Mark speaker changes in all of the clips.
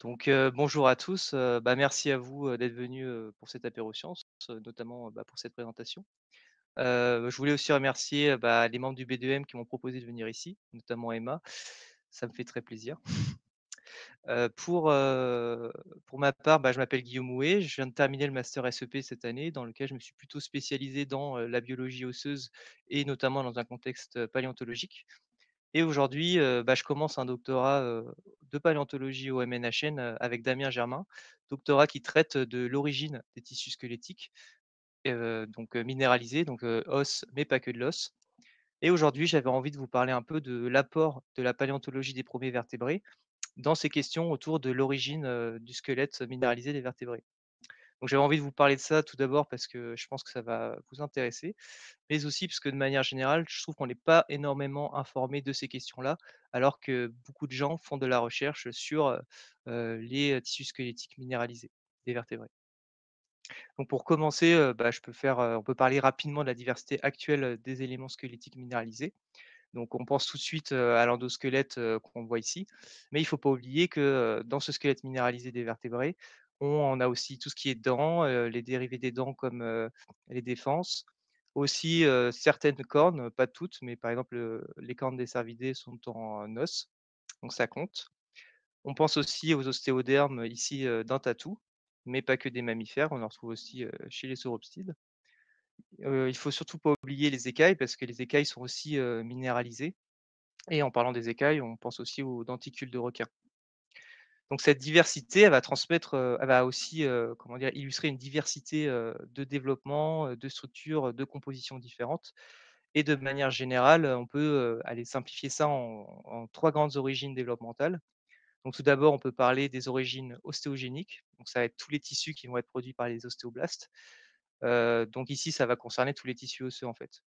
Speaker 1: Bonjour à tous, merci à vous, d'être venus, pour cette apéro science, notamment, pour cette présentation. Je voulais aussi remercier, les membres du B2M qui m'ont proposé de venir ici, notamment Emma. Ça me fait très plaisir. Heu, pour, heu, pour ma part, je m'appelle Guillaume Houet, je viens de terminer le master SEP cette année dans lequel je me suis plutôt spécialisé dans, la biologie osseuse et notamment dans un contexte, paléontologique. Et aujourd'hui, je commence un doctorat, de paléontologie au MNHN, avec Damien Germain. Doctorat qui traite de l'origine des tissus squelettiques, minéralisés, os, mais pas que de l'os. Et aujourd'hui, j'avais envie de vous parler un peu de l'apport de la paléontologie des premiers vertébrés dans ces questions autour de l'origine, du squelette minéralisé des vertébrés. Donc j'avais envie de vous parler de ça tout d'abord parce que je pense que ça va vous intéresser, mais aussi parce que de manière générale, je trouve qu'on n'est pas énormément informé de ces questions-là, alors que beaucoup de gens font de la recherche sur, les, tissus squelettiques minéralisés des vertébrés. Donc pour commencer, on peut parler rapidement de la diversité actuelle, des éléments squelettiques minéralisés. Donc on pense tout de suite, à l'endosquelette, qu'on voit ici, mais il ne faut pas oublier que, dans ce squelette minéralisé des vertébrés, on a aussi tout ce qui est dents, les dérivés des dents comme, les défenses, aussi, certaines cornes, pas toutes, mais par exemple, les cornes des cervidés sont en os, donc ça compte. On pense aussi aux ostéodermes ici, dentatus, mais pas que des mammifères, on en retrouve aussi, chez les sauropsides. Il faut surtout pas oublier les écailles parce que les écailles sont aussi, minéralisées. Et en parlant des écailles, on pense aussi aux denticules de requin. Donc cette diversité, elle va aussi, comment dire? Illustrer une diversité, de développement, de structures, de compositions différentes et de manière générale, on peut, aller simplifier ça en 3 grandes origines développementales. Donc tout d'abord, on peut parler des origines ostéogéniques, donc ça va être tous les tissus qui vont être produits par les ostéoblastes. Donc ici, ça va concerner tous les tissus osseux, en fait.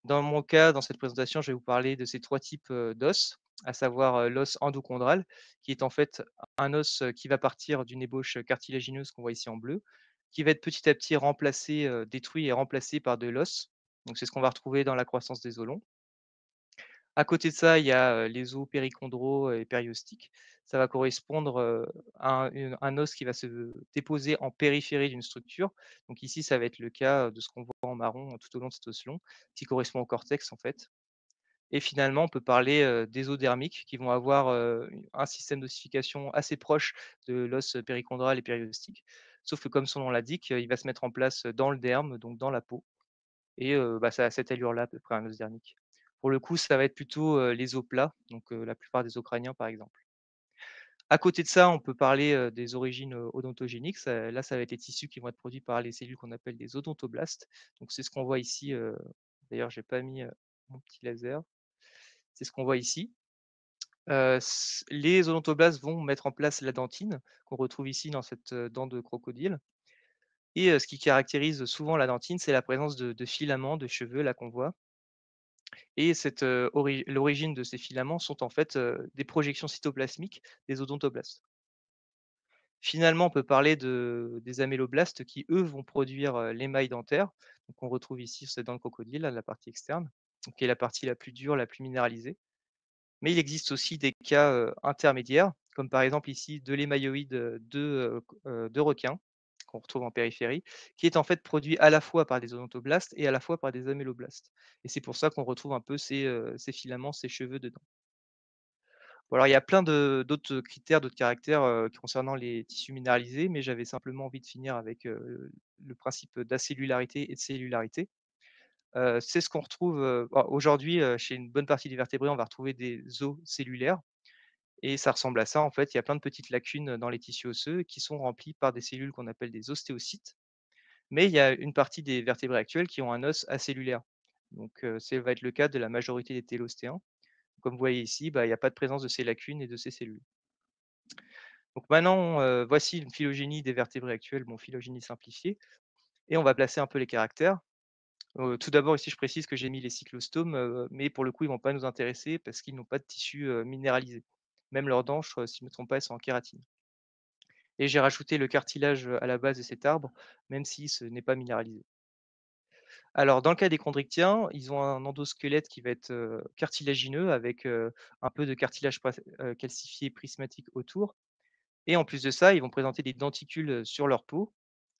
Speaker 1: Dans mon cas, dans cette présentation, je vais vous parler de ces 3 types, d'os, à savoir, l'os endochondral, qui est en fait un os, qui va partir d'une ébauche cartilagineuse qu'on voit ici en bleu, qui va être petit à petit remplacé, détruit et remplacé par de l'os. Donc c'est ce qu'on va retrouver dans la croissance des os longs. À côté de ça, il y a, les os périchondrals et périostiques. Ça va correspondre, à un os qui va se déposer en périphérie d'une structure. Donc ici, ça va être le cas, de ce qu'on voit en marron tout au long de cet os long, qui correspond au cortex, en fait. Et finalement, on peut parler, des os dermiques qui vont avoir, un système d'ossification assez proche de l'os périchondral et périostique. Sauf que comme son nom l'indique, il va se mettre en place dans le derme, donc dans la peau et ça a cette allure-là à peu près un os dermique. Pour le coup, ça va être plutôt, les os plats, la plupart des os crâniens, par exemple. À côté de ça, on peut parler, des origines, odontogéniques. Ça va être les tissus qui vont être produits par les cellules qu'on appelle des odontoblastes. Donc c'est ce qu'on voit ici, d'ailleurs j'ai pas mis, mon petit laser. C'est ce qu'on voit ici. Les odontoblastes vont mettre en place la dentine, qu'on retrouve ici dans cette, dent de crocodile et ce qui caractérise souvent la dentine, c'est la présence de filaments, de cheveux là qu'on voit et l'origine de ces filaments sont en fait, des projections cytoplasmiques des odontoblastes. Finalement, on peut parler des améloblastes qui, eux, vont produire, l'émail dentaire, donc on retrouve ici sur cette dent de crocodile, là, la partie externe, donc qui est la partie la plus dure, la plus minéralisée. Mais il existe aussi des cas, intermédiaires, comme par exemple ici de l'émailloïde, de requin, qu'on retrouve en périphérie, qui est en fait produit à la fois par des odontoblastes et à la fois par des améloblastes. Et c'est pour ça qu'on retrouve un peu ces filaments, ces cheveux dedans. Bon alors il y a plein d'autres critères, d'autres caractères, concernant les tissus minéralisés, mais j'avais simplement envie de finir avec, le principe d'acélularité et de cellularité. C'est ce qu'on retrouve, aujourd'hui, chez une bonne partie des vertébrés, on va retrouver des os cellulaires et ça ressemble à ça, en fait. Il y a plein de petites lacunes dans les tissus osseux qui sont remplies par des cellules qu'on appelle des ostéocytes. Mais il y a une partie des vertébrés actuels qui ont un os acellulaire. Donc, ça va être le cas de la majorité des télostéens. Comme vous voyez ici, il y a pas de présence de ces lacunes et de ces cellules. Donc maintenant, voici une phylogénie des vertébrés actuels, bon phylogénie simplifiée et on va placer un peu les caractères. Tout d'abord ici je précise que j'ai mis les cyclostomes, mais pour le coup ils vont pas nous intéresser parce qu'ils n'ont pas de tissu, minéralisé. Même leurs dents, si je me trompe pas, elles sont en kératine et j'ai rajouté le cartilage, à la base de cet arbre, même si ce n'est pas minéralisé. Alors dans le cas des chondrichtiens, ils ont un endosquelette qui va être, cartilagineux avec, un peu de cartilage calcifié prismatique autour. et en plus de ça, ils vont présenter des denticules, sur leur peau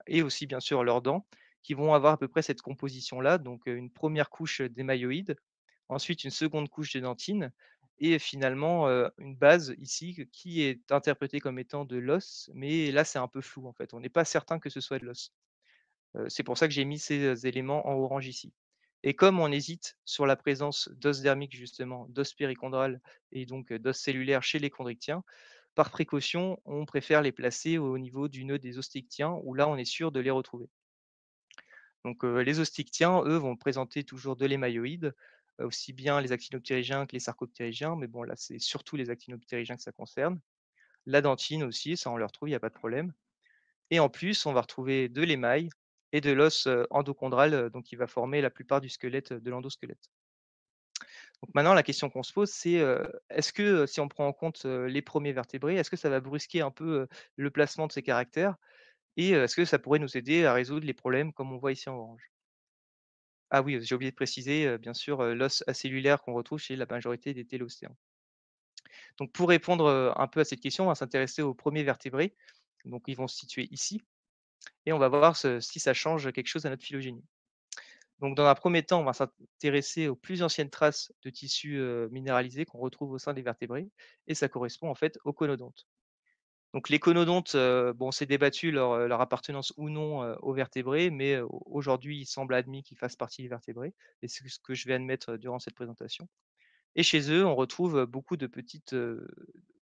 Speaker 1: et aussi bien sûr leurs dents qui vont avoir à peu près cette composition-là, donc une première couche d'émailloïdes, ensuite une seconde couche de dentine et finalement, une base ici qui est interprétée comme étant de l'os, mais là c'est un peu flou en fait. On n'est pas certain que ce soit de l'os. C'est pour ça que j'ai mis ces, éléments en orange ici et comme on hésite sur la présence d'os dermiques justement, d'os périchondral et donc d'os cellulaires chez les chondrichtiens, par précaution, on préfère les placer au niveau du nœud des ostictiens où là, on est sûr de les retrouver. Donc les ostictiens, eux, vont présenter toujours de l'émailloïde, aussi bien les actinoptérygiens que les sarcoptérygiens, mais bon là, c'est surtout les actinoptérygiens que ça concerne. La dentine aussi, ça on le retrouve, il y a pas de problème et en plus, on va retrouver de l'émail et de l'os, endochondral, donc qui va former la plupart du squelette, de l'endosquelette. Donc maintenant la question qu'on se pose, c'est, est-ce que, si on prend en compte, les premiers vertébrés, est-ce que ça va brusquer un peu, le placement de ces caractères et est-ce que ça pourrait nous aider à résoudre les problèmes comme on voit ici en orange? Ah oui, j'ai oublié de préciser, bien sûr, l'os acellulaire qu'on retrouve chez la majorité des télostéens. Donc pour répondre, un peu à cette question, on va s'intéresser aux premiers vertébrés. Donc ils vont se situer ici et on va voir si ça change quelque chose à notre phylogénie. Donc dans un premier temps, on va s'intéresser aux plus anciennes traces de tissus, minéralisés qu'on retrouve au sein des vertébrés et ça correspond en fait aux conodontes. Donc les conodontes, bon, c'est débattu leur appartenance ou non, aux vertébrés, mais aujourd'hui, il semble admis qu'ils fassent partie des vertébrés et c'est ce que je vais admettre, durant cette présentation et chez eux, on retrouve, beaucoup de petites,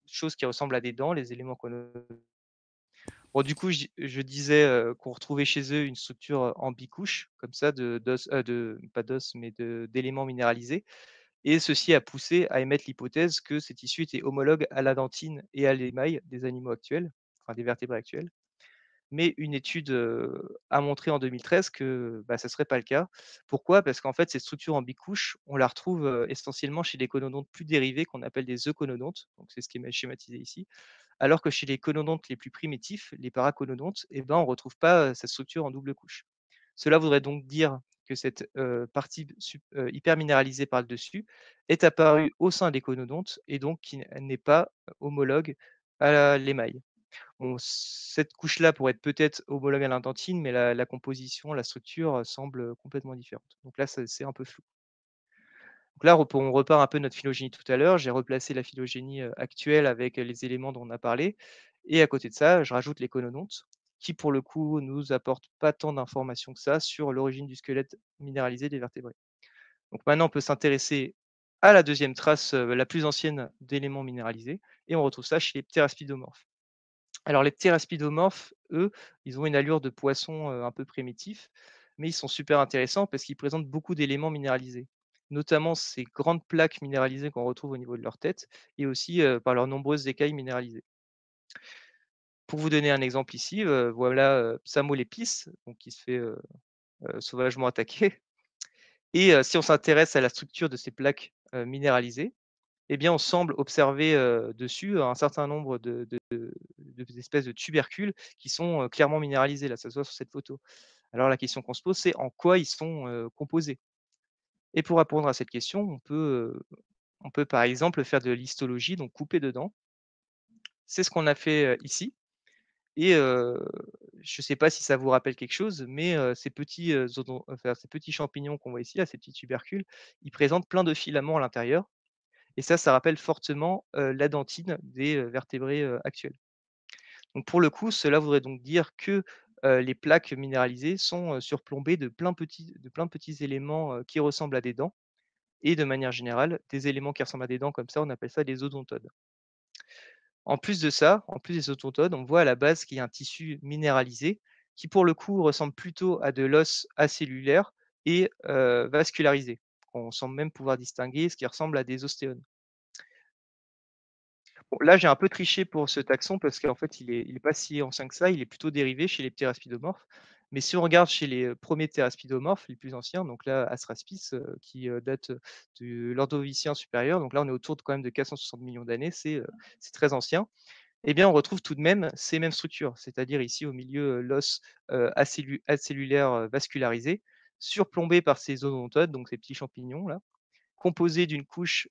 Speaker 1: choses qui ressemblent à des dents, les éléments bon, du coup, je disais, qu'on retrouvait chez eux une structure, en bicouche comme ça de pas d'os, mais d'éléments minéralisés et ceci a poussé à émettre l'hypothèse que ces tissus étaient homologues à la dentine et à l'émail des animaux actuels, enfin des vertébrés actuels. Mais une étude, a montré en 2013 que, bah, ça ne serait pas le cas. Pourquoi? Parce qu'en fait, cette structure en bicouche, on la retrouve, essentiellement chez les conodontes plus dérivés qu'on appelle des euconodontes, donc c'est ce qui est schématisé ici. Alors que chez les conodontes les plus primitifs, les paraconodontes et ben, on ne retrouve pas, cette structure en double couche. Cela voudrait donc dire que cette, partie hyper minéralisée par le dessus est apparue au sein des conodontes et donc qui n'est pas homologue à l'émail. Bon, cette couche-là pourrait être peut-être homologue à l'intentine, mais la composition, la structure, semble, complètement différente. Donc là, c'est un peu flou. Donc là, on repart un peu de notre phylogénie tout à l'heure. J'ai replacé la phylogénie, actuelle avec, les éléments dont on a parlé et à côté de ça, je rajoute les conodontes qui, pour le coup, nous apportent pas tant d'informations que ça sur l'origine du squelette minéralisé des vertébrés. Donc maintenant, on peut s'intéresser à la deuxième trace, la plus ancienne d'éléments minéralisés et on retrouve ça chez les ptéraspidomorphes. Alors les ptéraspidomorphes, eux, ils ont une allure de poisson, un peu primitif, mais ils sont super intéressants parce qu'ils présentent beaucoup d'éléments minéralisés. Notamment ces grandes plaques minéralisées qu'on retrouve au niveau de leur tête et aussi, par leurs nombreuses écailles minéralisées. Pour vous donner un exemple ici, voilà, Psammolepis, donc qui se fait, sauvagement attaquer et si on s'intéresse à la structure de ces plaques, minéralisées, eh bien, on semble observer, dessus un certain nombre de espèces de tubercules qui sont, clairement minéralisés. Là, ça se voit sur cette photo. Alors la question qu'on se pose, c'est en quoi ils sont, composés? Et pour répondre à cette question, on peut par exemple faire de l'histologie, donc couper dedans. C'est ce qu'on a fait, ici et je ne sais pas si ça vous rappelle quelque chose, mais ces petits, ces petits champignons qu'on voit ici, là, ces petits tubercules, ils présentent plein de filaments à l'intérieur et ça rappelle fortement, la dentine des, vertébrés, actuels. Donc pour le coup, cela voudrait donc dire que, les plaques minéralisées sont, surplombées de plein de petits éléments, qui ressemblent à des dents et de manière générale, des éléments qui ressemblent à des dents comme ça, on appelle ça des odontodes. En plus de ça, en plus des odontodes, on voit à la base qu'il y a un tissu minéralisé qui pour le coup ressemble plutôt à de l'os acellulaire et vascularisé. On semble même pouvoir distinguer ce qui ressemble à des ostéones. Bon, là, j'ai un peu triché pour ce taxon parce qu'en fait, il est pas si ancien que ça, il est plutôt dérivé chez les ptéraspidomorphes. Mais si on regarde chez les, premiers ptéraspidomorphes, les plus anciens, donc là, Astraspis, qui, date, de l'Ordovicien supérieur, donc là, on est autour de quand même de 460 millions d'années, c'est très ancien. Eh bien, on retrouve tout de même ces mêmes structures, c'est-à-dire ici au milieu, l'os, acellulaire, vascularisé, surplombé par ces odontodes, donc ces petits champignons là, composé d'une couche,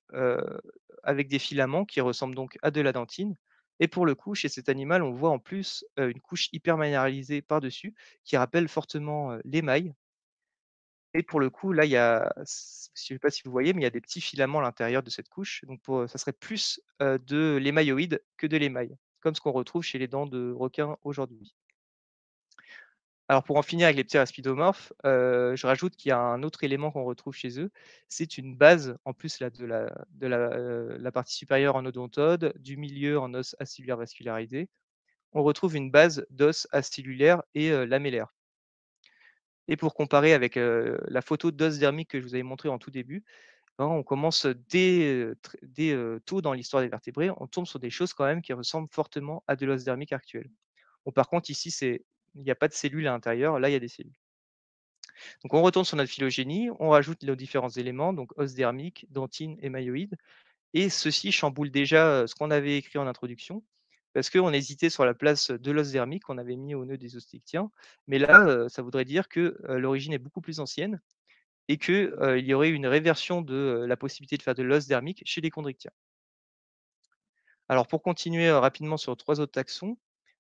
Speaker 1: avec des filaments qui ressemblent donc à de la dentine Et pour le coup, chez cet animal, on voit en plus, une couche hyper minéralisée par-dessus qui rappelle fortement, l'émail. Et pour le coup, là, il y a je sais pas si vous voyez, mais il y a des petits filaments à l'intérieur de cette couche, donc ça serait plus, de l'émailloïde que de l'émail, comme ce qu'on retrouve chez les dents de requin aujourd'hui. Alors pour en finir avec les petits raspidomorphes, je rajoute qu'il y a un autre élément qu'on retrouve chez eux, c'est une base en plus là de la partie supérieure en odontode, du milieu en os acellulaire vascularisé. On retrouve une base d'os acellulaire et lamellaire. Et pour comparer avec, la photo d'os dermique que je vous avais montré en tout début, ben, on commence dès tôt dans l'histoire des vertébrés, on tombe sur des choses quand même qui ressemblent fortement à de l'os dermique actuel. Bon par contre ici il n'y a pas de cellules à l'intérieur, là il y a des cellules. Donc on retourne sur notre phylogénie, on rajoute nos différents éléments, donc os dermique, dentine et mailloïde, et ceci chamboule déjà, ce qu'on avait écrit en introduction, parce qu'on hésitait sur la place de l'os dermique qu'on avait mis au nœud des ostictiens. Mais là, ça voudrait dire que, l'origine est beaucoup plus ancienne et que, il y aurait une réversion de, la possibilité de faire de l'os dermique chez les chondrichthyens. Alors pour continuer, rapidement sur 3 autres taxons,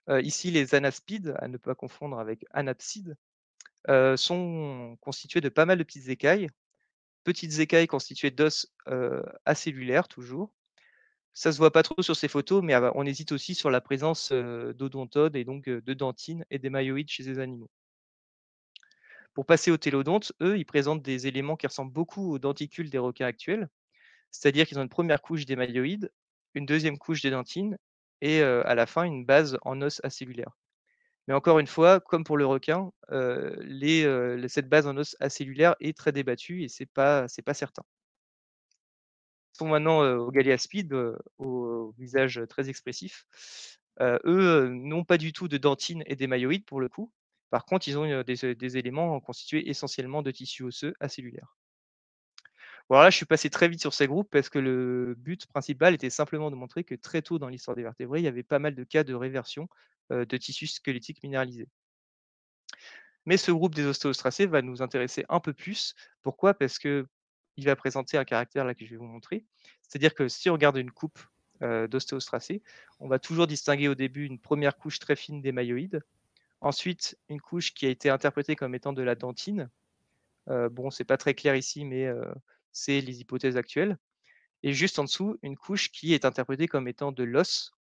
Speaker 1: ici les anaspides, à ne pas confondre avec anapsides, sont constitués de pas mal de petites écailles constituées d'os, acellulaires toujours. Ça se voit pas trop sur ces photos, mais on hésite aussi sur la présence, d'odontodes et donc, de dentines et d'émailloïdes chez ces animaux. Pour passer aux télodontes, eux, ils présentent des éléments qui ressemblent beaucoup aux denticules des requins actuels, c'est-à-dire qu'ils ont une première couche d'émailloïdes, une deuxième couche de dentines et à la fin une base en os acellulaire. Mais encore une fois, comme pour le requin, cette base en os acellulaire est très débattue et c'est pas certain. Passons maintenant, aux Galeaspides, au visage très expressif. Eux, n'ont pas du tout de dentines et d'émailloïdes pour le coup. Par contre, ils ont, des éléments constitués essentiellement de tissus osseux acellulaires. Bon alors là, je suis passé très vite sur ces groupes parce que le but principal était simplement de montrer que très tôt dans l'histoire des vertébrés, il y avait pas mal de cas de réversion, de tissus squelettiques minéralisés. Mais ce groupe des ostéostracés va nous intéresser un peu plus. Pourquoi? Parce qu'il va présenter un caractère là que je vais vous montrer. C'est-à-dire que si on regarde une coupe, d'ostéostracés, on va toujours distinguer au début une première couche très fine d'émailloïdes, ensuite une couche qui a été interprétée comme étant de la dentine. Bon, c'est pas très clair ici, mais c'est les hypothèses actuelles et juste en dessous, une couche qui est interprétée comme étant de l'os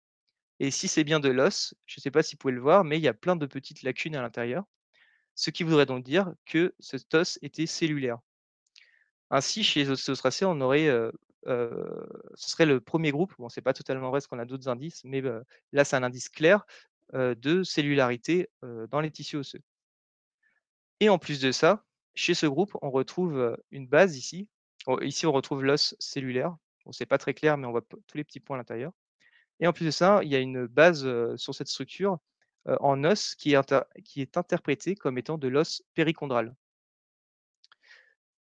Speaker 1: et si c'est bien de l'os, je ne sais pas si vous pouvez le voir, mais il y a plein de petites lacunes à l'intérieur. Ce qui voudrait donc dire que cet os était cellulaire. Ainsi, chez les ostéostracés, on aurait, ce serait le premier groupe, bon, c'est pas totalement vrai parce qu'on a d'autres indices, mais là, c'est un indice clair, de cellularité, dans les tissus osseux et en plus de ça, chez ce groupe, on retrouve, une base ici. Ici, on retrouve l'os cellulaire. Bon, c'est pas très clair, mais on voit p tous les petits points à l'intérieur et en plus de ça, il y a une base, sur cette structure, en os qui est interprétée comme étant de l'os périchondral.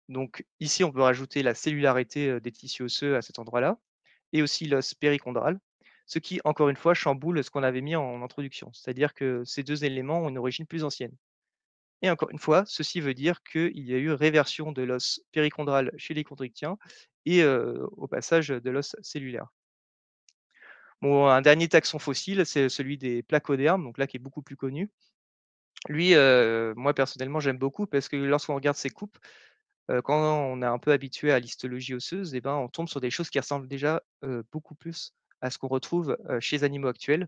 Speaker 1: Donc ici, on peut rajouter la cellularité, des tissus osseux à cet endroit-là et aussi l'os périchondral, ce qui, encore une fois, chamboule ce qu'on avait mis en introduction. C'est-à-dire que ces 2 éléments ont une origine plus ancienne et encore une fois, ceci veut dire qu'il y a eu réversion de l'os périchondral chez les chondrichthyens et au passage, de l'os cellulaire. Bon, un dernier taxon fossile, c'est celui des placodermes, donc là qui est beaucoup plus connu. Lui, moi personnellement, j'aime beaucoup parce que lorsqu'on regarde ses coupes, quand on est un peu habitué à l'histologie osseuse et ben, on tombe sur des choses qui ressemblent déjà, beaucoup plus à ce qu'on retrouve, chez les animaux actuels,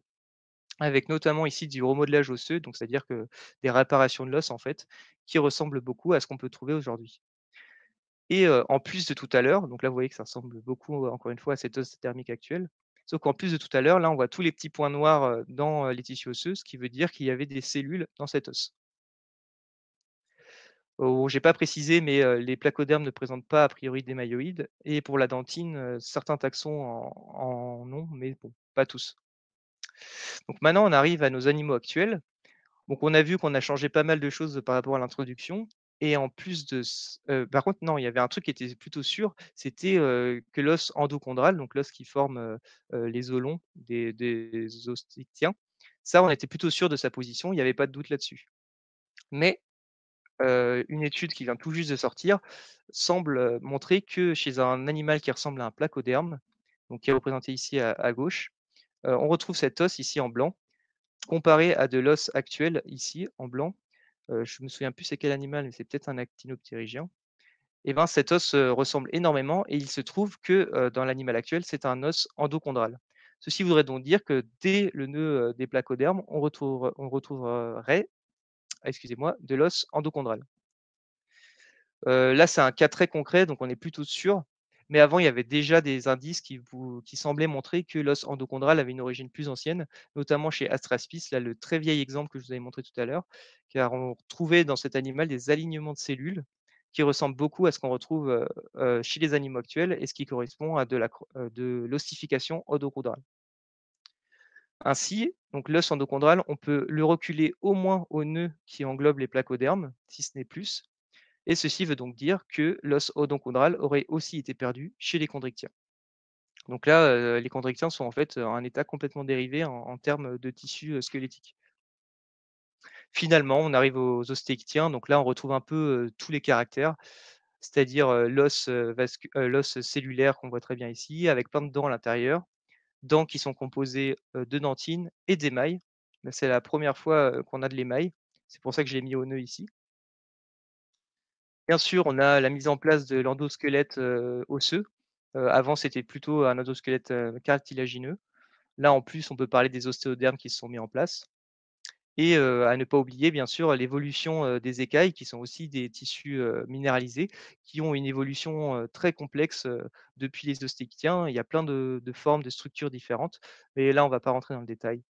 Speaker 1: avec notamment ici du remodelage osseux, donc c'est-à-dire que des réparations de l'os en fait, qui ressemblent beaucoup à ce qu'on peut trouver aujourd'hui et en plus de tout à l'heure, donc là vous voyez que ça ressemble beaucoup, encore une fois à cet os thermique actuel, sauf qu'en plus de tout à l'heure, là on voit tous les petits points noirs, dans, les tissus osseux, ce qui veut dire qu'il y avait des cellules dans cet os. Oh, j'ai pas précisé, mais les placodermes ne présentent pas a priori d'émailloïdes et pour la dentine, certains taxons en ont, mais bon, pas tous. Donc maintenant, on arrive à nos animaux actuels. Donc on a vu qu'on a changé pas mal de choses par rapport à l'introduction et en plus de par contre non, il y avait un truc qui était plutôt sûr, c'était, que l'os endochondral, donc l'os qui forme, les os longs des ostictiens, ça, on était plutôt sûr de sa position, il y avait pas de doute là-dessus. Mais une étude qui vient tout juste de sortir semble, montrer que chez un animal qui ressemble à un placoderme, donc qui est représenté ici à gauche, On retrouve cet os ici en blanc, comparé à de l'os actuel ici en blanc. Je me souviens plus c'est quel animal, mais c'est peut-être un actinoptérygien. Et ben, cet os ressemble énormément et il se trouve que dans l'animal actuel, c'est un os endochondral. Ceci voudrait donc dire que dès le nœud des placodermes, on retrouverait, excusez-moi, de l'os endochondral. Là, c'est un cas très concret, donc on est plutôt sûr. Mais avant, il y avait déjà des indices qui semblaient montrer que l'os endochondral avait une origine plus ancienne, notamment chez Astraspis, là, le très vieil exemple que je vous avais montré tout à l'heure, car on retrouvait dans cet animal des alignements de cellules qui ressemblent beaucoup à ce qu'on retrouve chez les animaux actuels et ce qui correspond à de l'ossification endochondrale. Ainsi, donc l'os endochondral, on peut le reculer au moins au nœud qui englobe les placodermes, si ce n'est plus, et ceci veut donc dire que l'os odochondral aurait aussi été perdu chez les chondrichthyens. Donc là, les chondrichthyens sont en fait à un état complètement dérivé en termes de tissu squelettique. Finalement, on arrive aux ostéichthyens, donc là on retrouve un peu tous les caractères, c'est-à-dire l'os cellulaire qu'on voit très bien ici, avec plein de dents à l'intérieur, dents qui sont composées de dentines et d'émail. Là, c'est la première fois qu'on a de l'émail, c'est pour ça que je l'ai mis au nœud ici. Bien sûr, on a la mise en place de l'endosquelette, osseux. Avant, c'était plutôt un endosquelette, cartilagineux. Là, en plus, on peut parler des ostéodermes qui se sont mis en place et à ne pas oublier, bien sûr, l'évolution, des écailles qui sont aussi des tissus, minéralisés, qui ont une évolution, très complexe, depuis les ostéichthyens. Il y a plein de formes, de structures différentes, mais là, on ne va pas rentrer dans le détail.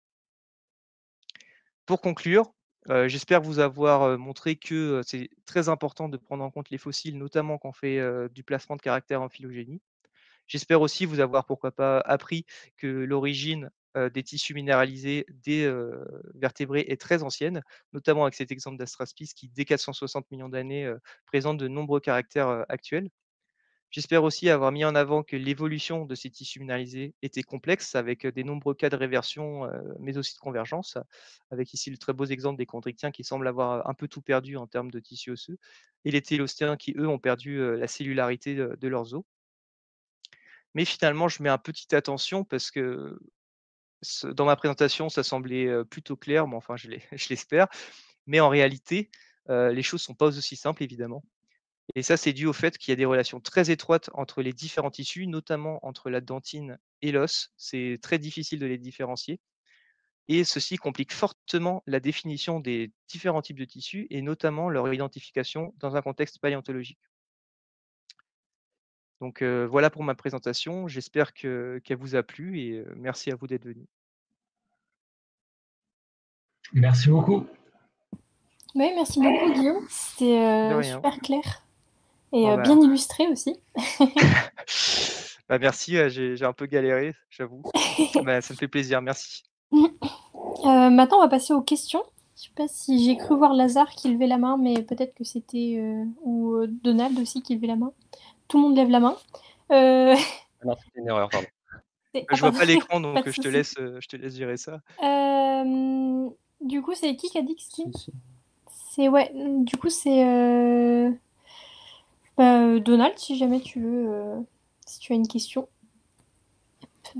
Speaker 1: Pour conclure, j'espère vous avoir, montré que, c'est très important de prendre en compte les fossiles, notamment quand on fait, du placement de caractères en phylogénie. J'espère aussi vous avoir, pourquoi pas, appris que l'origine, des tissus minéralisés des, vertébrés est très ancienne, notamment avec cet exemple d'Astraspis qui, dès 460 millions d'années, présente de nombreux caractères, actuels. J'espère aussi avoir mis en avant que l'évolution de ces tissus minéralisés était complexe avec des nombreux cas de réversion, mais aussi de convergence, avec ici le très beau exemple des chondrichthyens qui semblent avoir un peu tout perdu en termes de tissus osseux et les télostéens qui, eux, ont perdu la cellularité de leurs os. Mais finalement, je mets un petit attention parce que dans ma présentation, ça semblait plutôt clair, mais enfin, je l'espère. Mais en réalité, les choses ne sont pas aussi simples, évidemment. Et ça, c'est dû au fait qu'il y a des relations très étroites entre les différents tissus, notamment entre la dentine et l'os. C'est très difficile de les différencier. Et ceci complique fortement la définition des différents types de tissus et notamment leur identification dans un contexte paléontologique. Donc voilà pour ma présentation. J'espère qu'elle vous a plu et merci à vous d'être venu.
Speaker 2: Merci beaucoup.
Speaker 3: Oui, merci beaucoup Guillaume,
Speaker 1: De
Speaker 3: c'était
Speaker 1: rien.
Speaker 3: super clair et
Speaker 1: Bon,
Speaker 3: bien illustré aussi.
Speaker 1: bah, merci, j'ai un peu galéré, j'avoue. Bah, ça me fait plaisir, merci.
Speaker 3: Maintenant, on va passer aux questions. Je sais pas si j'ai cru voir Lazare qui levait la main, mais peut-être que c'était ou Donald aussi qui levait la main. Tout le monde lève la main. Euh,
Speaker 4: Ah non, c'était une erreur, pardon.
Speaker 1: Je vois pas l'écran,
Speaker 3: pas
Speaker 1: donc
Speaker 3: de
Speaker 1: je te
Speaker 3: souci.
Speaker 1: laisse gérer ça.
Speaker 3: Du coup, c'est qui a dit que c'était?
Speaker 2: Si.
Speaker 3: C'est ouais. Du coup, c'est Donald, si jamais tu veux, si tu as une question.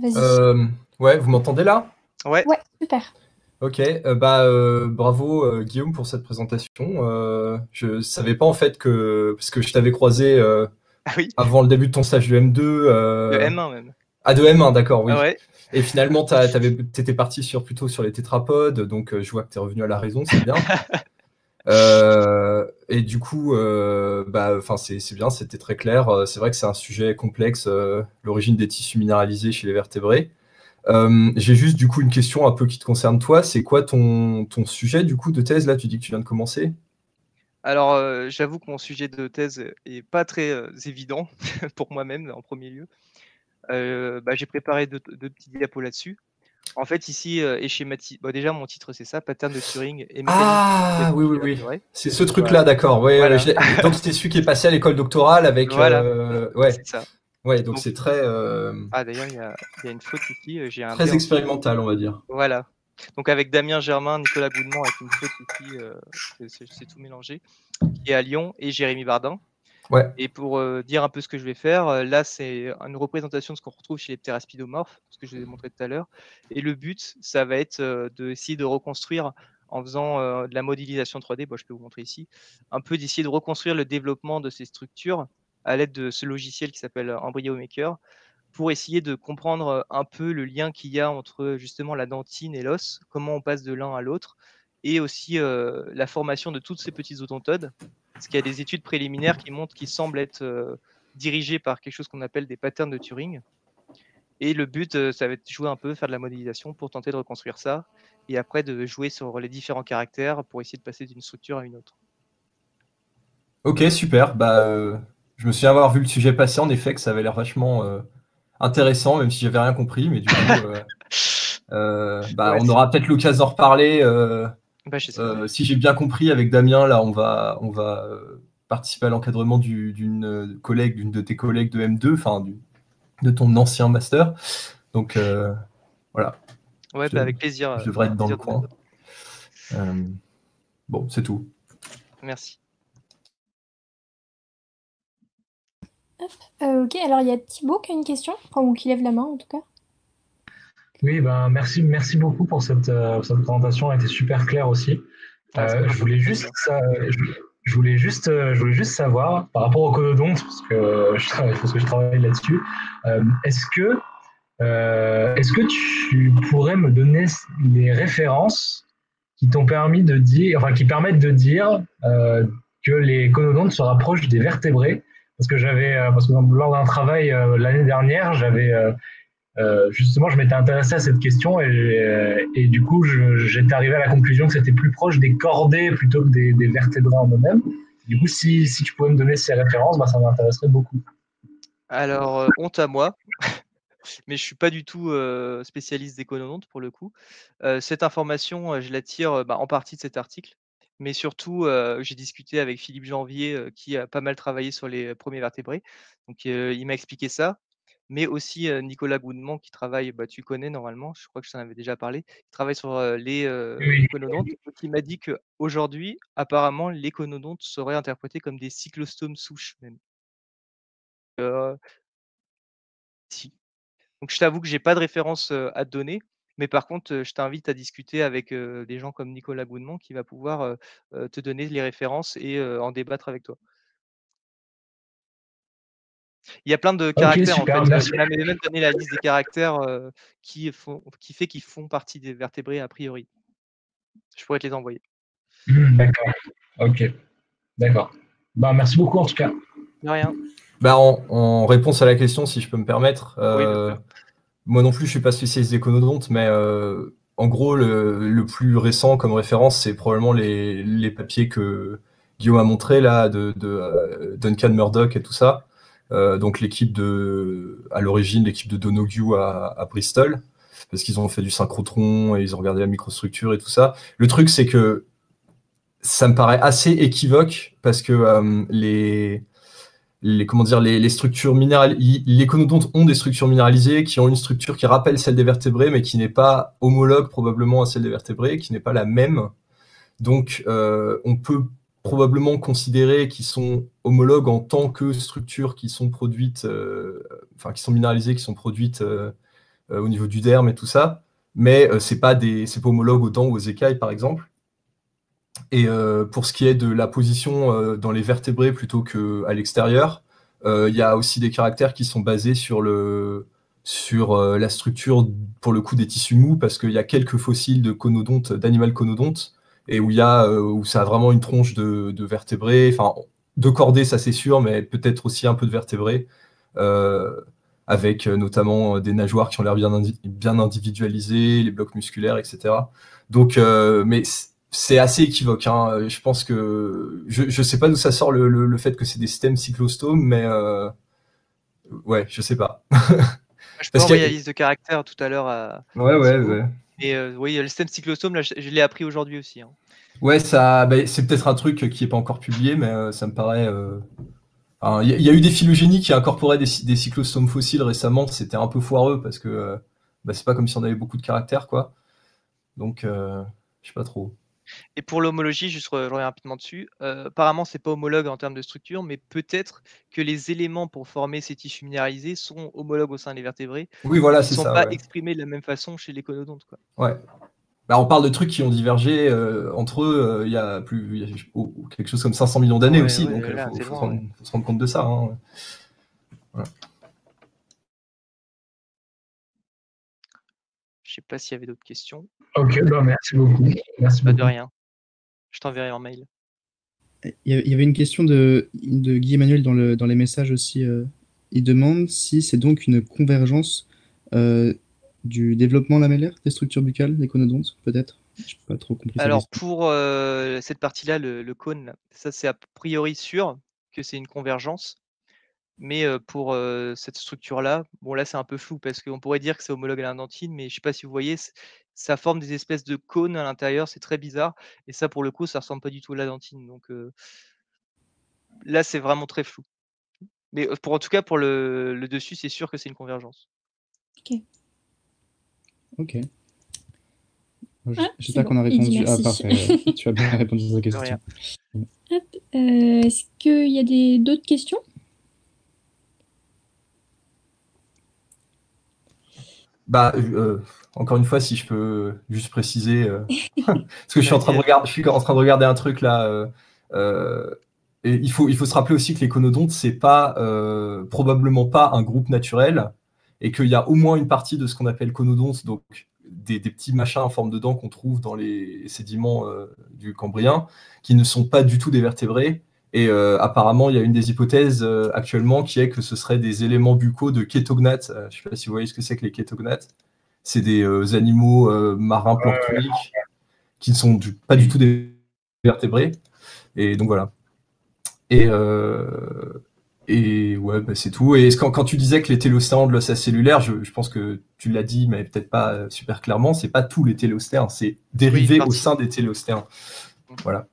Speaker 3: Vas-y.
Speaker 5: Ouais, vous m'entendez là?
Speaker 1: Ouais,
Speaker 3: Ouais, super.
Speaker 5: Ok, bravo Guillaume pour cette présentation. Je savais pas en fait parce que je t'avais croisé
Speaker 1: ah oui,
Speaker 5: avant le début de ton stage de M2.
Speaker 1: de M1 même.
Speaker 5: Ah, de M1, d'accord,
Speaker 1: Ah
Speaker 5: oui.
Speaker 1: ouais,
Speaker 5: Et finalement, t'étais parti plutôt sur les tétrapodes, donc je vois que t'es revenu à la raison, c'est bien. Et du coup, c'est bien, c'était très clair. C'est vrai que c'est un sujet complexe, l'origine des tissus minéralisés chez les vertébrés. J'ai juste du coup une question un peu qui te concerne toi. C'est quoi ton sujet du coup de thèse là? Tu dis que tu viens de commencer.
Speaker 1: alors j'avoue que mon sujet de thèse est pas très évident pour moi-même en premier lieu. Bah, j'ai préparé deux petits diapos là-dessus. En fait, ici, bah, déjà mon titre c'est ça, pattern de Turing et mécanisme
Speaker 5: Ah oui
Speaker 1: d'explication chez
Speaker 5: oui
Speaker 1: les
Speaker 5: oui.
Speaker 1: vertébrés.
Speaker 5: C'est ce
Speaker 1: Voilà,
Speaker 5: truc-là, d'accord. Ouais, ouais,
Speaker 1: voilà,
Speaker 5: donc c'est celui qui est passé à l'école doctorale avec
Speaker 1: voilà,
Speaker 5: ouais
Speaker 1: c'est ça.
Speaker 5: ouais. Donc
Speaker 1: Donc
Speaker 5: c'est très
Speaker 1: ah d'ailleurs il y a une faute ici, j'ai un D
Speaker 5: très
Speaker 1: en dessous.
Speaker 5: expérimental, on va dire.
Speaker 1: Voilà. Donc avec Damien Germain, Nicolas Goudemont avec une faute ici, c'est tout mélangé, qui est à Lyon et Jérémy Bardin.
Speaker 5: Ouais.
Speaker 1: Et pour dire un peu ce que je vais faire, là, c'est une représentation de ce qu'on retrouve chez les ptéraspidomorphes, ce que je vous ai montré tout à l'heure. Et le but, ça va être d'essayer de reconstruire en faisant de la modélisation 3D, bon, je peux vous montrer ici, un peu d'essayer de reconstruire le développement de ces structures à l'aide de ce logiciel qui s'appelle Embryo Maker, pour essayer de comprendre un peu le lien qu'il y a entre justement la dentine et l'os, comment on passe de l'un à l'autre, et aussi la formation de toutes ces petites odontodes, parce qu'il y a des études préliminaires qui montrent qu'ils semblent être dirigés par quelque chose qu'on appelle des patterns de Turing. Et le but, ça va être de jouer un peu, faire de la modélisation pour tenter de reconstruire ça, et après de jouer sur les différents caractères pour essayer de passer d'une structure à une autre.
Speaker 5: Ok, super. Je me souviens avoir vu le sujet passer, en effet, que ça avait l'air vachement intéressant, même si j'avais rien compris, mais du coup,
Speaker 1: Ouais,
Speaker 5: on aura peut-être l'occasion d'en reparler.
Speaker 1: j'espère.
Speaker 5: Si j'ai bien compris, avec Damien, là, on va participer à l'encadrement d'une collègue, d'une de tes collègues de M2, enfin, de ton ancien master. Donc, voilà.
Speaker 1: Ouais, avec plaisir.
Speaker 5: Je devrais être dans le
Speaker 1: plaisir de
Speaker 5: coin. Bon, c'est tout.
Speaker 1: Merci.
Speaker 3: Ok, alors il y a Thibaut qui a une question, enfin, ou qui lève la main en tout cas.
Speaker 2: Oui, ben, merci beaucoup pour cette présentation, elle était super claire aussi. Je voulais juste savoir, par rapport au cododonte, parce que je travaille là-dessus, est-ce que tu pourrais me donner les références qui t'ont permis de dire, enfin qui permettent de dire que les conodontes se rapprochent des vertébrés? Parce que lors d'un travail l'année dernière, justement, je m'étais intéressé à cette question et du coup, j'étais arrivé à la conclusion que c'était plus proche des chordés plutôt que des vertébrés en eux-mêmes. Du coup, si tu pouvais me donner ces références, ça m'intéresserait beaucoup.
Speaker 1: Alors, honte à moi, mais je suis pas du tout spécialiste des conodontes pour le coup. Cette information, je la tire en partie de cet article, mais surtout, j'ai discuté avec Philippe Janvier, qui a pas mal travaillé sur les premiers vertébrés. Donc, il m'a expliqué ça, mais aussi Nicolas Goudemont qui travaille, tu connais normalement, je crois que je t'en avais déjà parlé, il travaille sur
Speaker 2: Oui.
Speaker 1: les conodontes, et qui m'a dit qu'aujourd'hui, apparemment, les conodontes seraient interprétés comme des cyclostomes souches même. Si. Donc je t'avoue que j'ai pas de référence, à te donner, mais par contre, je t'invite à discuter avec, des gens comme Nicolas Goudemont qui va pouvoir, te donner les références et en débattre avec toi. Il y a plein de
Speaker 2: Ok,
Speaker 1: caractères en
Speaker 2: super,
Speaker 1: fait,
Speaker 2: merci.
Speaker 1: il m'avait même donné la liste des caractères, qui fait qu'ils font partie des vertébrés a priori. Je pourrais te les envoyer.
Speaker 2: D'accord. Ok, d'accord. Merci beaucoup en tout cas.
Speaker 1: De rien.
Speaker 5: En réponse à la question, si je peux me permettre,
Speaker 1: Oui, bien sûr.
Speaker 5: moi non plus, je suis pas spécialiste des conodontes, mais en gros, le plus récent comme référence, c'est probablement les papiers que Guillaume a montré là, de Duncan Murdoch et tout ça. Donc à l'origine, l'équipe de Donoghue à Bristol, parce qu'ils ont fait du synchrotron et ils ont regardé la microstructure et tout ça. Le truc, c'est que ça me paraît assez équivoque parce que les structures minéralisées, les conodontes ont des structures minéralisées qui ont une structure qui rappelle celle des vertébrés, mais qui n'est pas homologue probablement à celle des vertébrés, qui n'est pas la même. Donc, on peut probablement considérer qu'ils sont homologues en tant que structures qui sont produites, qui sont minéralisées, qui sont produites au niveau du derme et tout ça, mais c'est pas homologue aux dents ou aux écailles, par exemple. Et pour ce qui est de la position dans les vertébrés plutôt qu'à l'extérieur, il y a aussi des caractères qui sont basés sur la structure, pour le coup, des tissus mous, parce qu'il y a quelques fossiles d'animal conodonte, et où ça a vraiment une tronche de vertébrés, enfin, de cordés, ça c'est sûr, mais peut-être aussi un peu de vertébrés, avec notamment des nageoires qui ont l'air bien individualisées, les blocs musculaires, etc. Donc, mais c'est assez équivoque, hein. Je pense que je sais pas d'où ça sort le fait que c'est des systèmes cyclostomes, mais ouais, je sais pas.
Speaker 1: Je peux envoyer la liste de caractères tout à l'heure à Thibaut.
Speaker 5: Ouais.
Speaker 1: Et oui, le système cyclostome, là, je l'ai appris aujourd'hui aussi.
Speaker 5: Ouais, c'est peut-être un truc qui est pas encore publié, mais ça me paraît. Il y a eu des phylogénies qui incorporaient des cyclostomes fossiles récemment. C'était un peu foireux parce que c'est pas comme si on avait beaucoup de caractères, quoi. Donc, je sais pas trop.
Speaker 1: Et pour l'homologie, juste je reviens rapidement dessus. Apparemment, c'est pas homologue en termes de structure, mais peut-être que les éléments pour former ces tissus minéralisés sont homologues au sein des vertébrés,
Speaker 5: Oui,
Speaker 1: mais
Speaker 5: voilà,
Speaker 1: qui
Speaker 5: c'est
Speaker 1: sont
Speaker 5: ça,
Speaker 1: pas
Speaker 5: ouais.
Speaker 1: exprimés de la même façon chez les conodontes, quoi.
Speaker 5: Ouais. Bah, on parle de trucs qui ont divergé entre eux il y a quelque chose comme 500 millions d'années
Speaker 1: Ouais,
Speaker 5: aussi,
Speaker 1: ouais,
Speaker 5: donc il
Speaker 1: là,
Speaker 5: faut,
Speaker 1: c'est
Speaker 5: se
Speaker 1: loin, ouais.
Speaker 5: rendre compte de ça. Hein. Voilà.
Speaker 1: Je sais pas s'il y avait d'autres questions.
Speaker 2: Ok, bah merci beaucoup. Merci
Speaker 1: Pas de
Speaker 2: beaucoup.
Speaker 1: rien. Je t'enverrai un mail.
Speaker 6: Il y avait une question de Guy Emmanuel dans les messages aussi. Il demande si c'est donc une convergence du développement lamellaire des structures buccales des conodontes, peut-être. Je n'ai pas trop compris sa
Speaker 1: Alors
Speaker 6: question.
Speaker 1: pour cette partie-là, le cône, là, ça c'est a priori sûr que c'est une convergence. Mais pour cette structure-là, bon là c'est un peu flou parce qu'on pourrait dire que c'est homologue à la dentine, mais je sais pas si vous voyez, ça forme des espèces de cônes à l'intérieur, c'est très bizarre. Et ça pour le coup, ça ressemble pas du tout à la dentine. Donc là c'est vraiment très flou. Mais pour en tout cas pour le dessus, c'est sûr que c'est une convergence.
Speaker 6: Ok.
Speaker 3: Ah,
Speaker 6: J'espère
Speaker 3: c'est
Speaker 6: qu'on a
Speaker 3: bon, il dit
Speaker 6: répondu. Ah,
Speaker 3: merci.
Speaker 6: parfait. Tu as bien répondu à la
Speaker 1: De
Speaker 6: question.
Speaker 1: rien.
Speaker 3: Hop, est-ce qu'il y a d'autres questions?
Speaker 5: Bah, encore une fois, si je peux juste préciser, parce que je suis en train de regarder un truc là. Et il faut se rappeler aussi que les conodontes, c'est pas probablement pas un groupe naturel, et qu'il y a au moins une partie de ce qu'on appelle conodontes, donc des petits machins en forme de dents qu'on trouve dans les sédiments du Cambrien, qui ne sont pas du tout des vertébrés. Et apparemment, il y a une des hypothèses actuellement qui est que ce serait des éléments buccaux de kétognates. Je ne sais pas si vous voyez ce que c'est que les kétognates. C'est des animaux marins planctoniques qui ne sont pas du tout des vertébrés. Et donc voilà. Et ouais, bah, c'est tout. Et quand tu disais que les télostéens de l'os acellulaire, je pense que tu l'as dit, mais peut-être pas super clairement, c'est pas tous les télostéens, c'est dérivé au sein des télostéens. Voilà.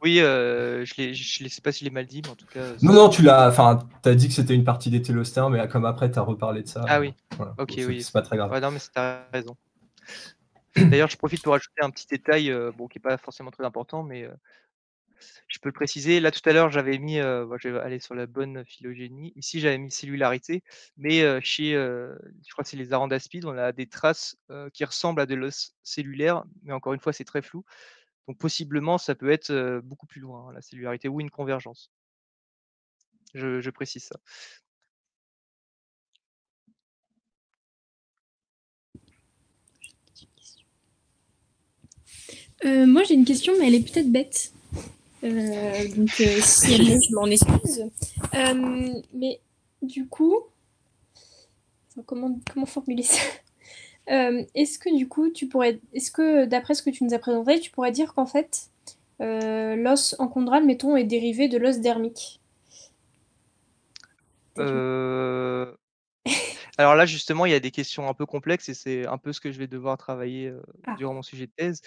Speaker 1: Oui, je sais pas si je l'ai mal dit, mais en tout cas.
Speaker 5: Non, t'as dit que c'était une partie des télostéens, mais comme après, t'as reparlé de ça.
Speaker 1: Ah oui.
Speaker 5: Voilà.
Speaker 1: Ok,
Speaker 5: Bon,
Speaker 1: oui.
Speaker 5: c'est pas très grave.
Speaker 1: Ouais, non, mais t'as raison. D'ailleurs, je profite pour ajouter un petit détail, bon, qui est pas forcément très important, mais je peux le préciser. Là, tout à l'heure, j'avais mis, je vais aller sur la bonne phylogénie. Ici, j'avais mis cellularité, mais je crois que c'est les arandaspides, on a des traces qui ressemblent à de l'os cellulaire, mais encore une fois, c'est très flou. Donc, possiblement, ça peut être beaucoup plus loin, hein, la cellularité ou une convergence. Je précise ça.
Speaker 3: Moi, j'ai une question, mais elle est peut-être bête. Donc, si elle l'est, je m'en excuse. Mais du coup, comment formuler ça? Est-ce que du coup, est-ce que d'après ce que tu nous as présenté, tu pourrais dire qu'en fait, l'os enchondral, mettons, est dérivé de l'os dermique?
Speaker 1: Alors là, justement, il y a des questions un peu complexes et c'est un peu ce que je vais devoir travailler durant mon sujet de thèse.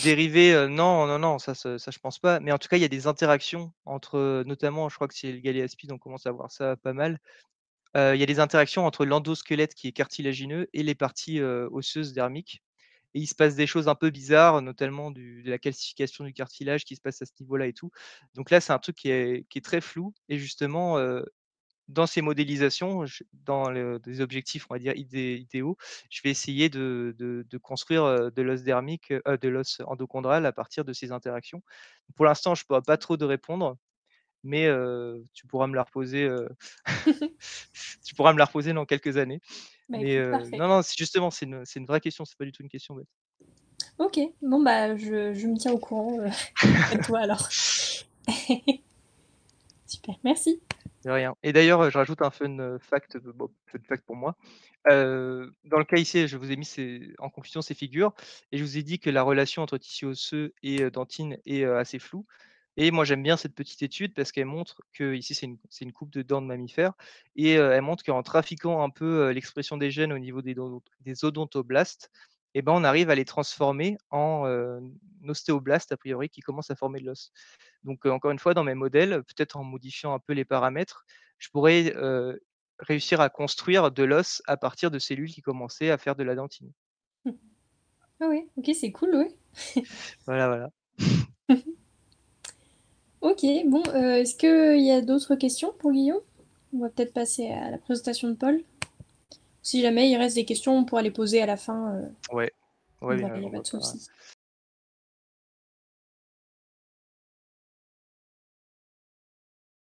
Speaker 1: Dérivé, non, ça je pense pas. Mais en tout cas, il y a des interactions entre, notamment, je crois que c'est le galéaspide, on commence à voir ça pas mal. Il y a des interactions entre l'endosquelette qui est cartilagineux et les parties osseuses dermiques. Et il se passe des choses un peu bizarres, notamment de la calcification du cartilage qui se passe à ce niveau-là et tout. Donc là, c'est un truc qui est très flou. Et justement, dans ces modélisations, dans des objectifs, on va dire, idéaux, je vais essayer de construire de l'os dermique, de l'os endochondral à partir de ces interactions. Pour l'instant, je ne pourrais pas trop de répondre, mais tu pourras me la reposer, tu pourras me la reposer dans quelques années.
Speaker 3: Bah,
Speaker 1: Mais
Speaker 3: écoute, parfait.
Speaker 1: non, justement, c'est une vraie question, c'est pas du tout une question bête.
Speaker 3: Ok, bon bah je me tiens au courant à toi alors. Super, merci.
Speaker 1: De rien. Et d'ailleurs, je rajoute un fun fact, bon, fun fact pour moi. Dans le cas ici, je vous ai mis en conclusion ces figures et je vous ai dit que la relation entre tissu osseux et dentine est assez floue. Et moi, j'aime bien cette petite étude parce qu'elle montre que ici, c'est une coupe de dents de mammifères et elle montre qu'en trafiquant un peu l'expression des gènes au niveau des odontoblastes, eh ben, on arrive à les transformer en ostéoblastes, a priori, qui commencent à former de l'os. Donc, encore une fois, dans mes modèles, peut-être en modifiant un peu les paramètres, je pourrais réussir à construire de l'os à partir de cellules qui commençaient à faire de la dentine.
Speaker 3: Ah ouais, ok, c'est cool, ouais.
Speaker 1: Voilà.
Speaker 3: Ok, bon, est-ce qu'il y a d'autres questions pour Guillaume? On va peut-être passer à la présentation de Paul. Si jamais il reste des questions, on pourra les poser à la fin.
Speaker 1: Ouais,
Speaker 3: Voilà,
Speaker 1: bien,
Speaker 3: il n'y a
Speaker 1: on
Speaker 3: pas
Speaker 1: va
Speaker 3: de
Speaker 1: pas
Speaker 3: souci.